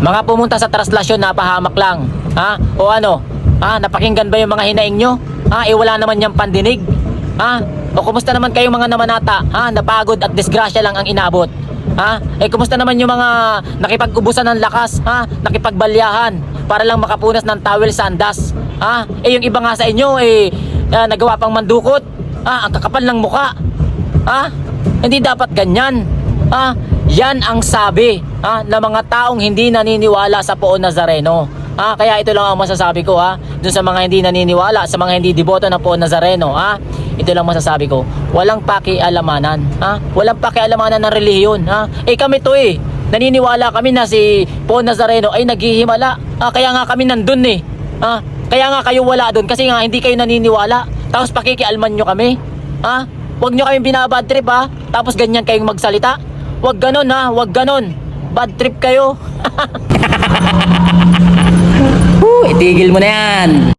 Mga pumunta sa traslasyon, napahamak lang. Ha? O ano? Ha? Napakinggan ba yung mga hinaing nyo? Ha? Wala naman yung pandinig. Ha? O kumusta naman kayong mga namanata? Ha? Napagod at disgrasya lang ang inabot. Ha? Kumusta naman yung mga nakipag-ubusan ng lakas? Ha? Nakipagbalyahan para lang makapunas ng towel sa andas. Ha? Yung iba nga sa inyo nagawa pang mandukot. Ha? Ang kakapal ng muka. Ha? Hindi dapat ganyan. Ha? Yan ang sabi ng mga taong hindi naniniwala sa Poon Nazareno. Kaya ito lang ang masasabi ko dun sa mga hindi naniniwala, sa mga hindi deboto ng Poon Nazareno. Ito lang masasabi ko. Walang pakialamanan. Walang pakialamanan ng relihiyon. Kami to naniniwala kami na si Poon Nazareno ay naghihimala. Kaya nga kami nandun Kaya nga kayo wala dun kasi nga hindi kayo naniniwala. Tapos pakikialman nyo kami. Huwag nyo kayong binabad trip tapos ganyan kayong magsalita. Huwag ganon huwag ganon. Bad trip kayo. Itigil mo na yan.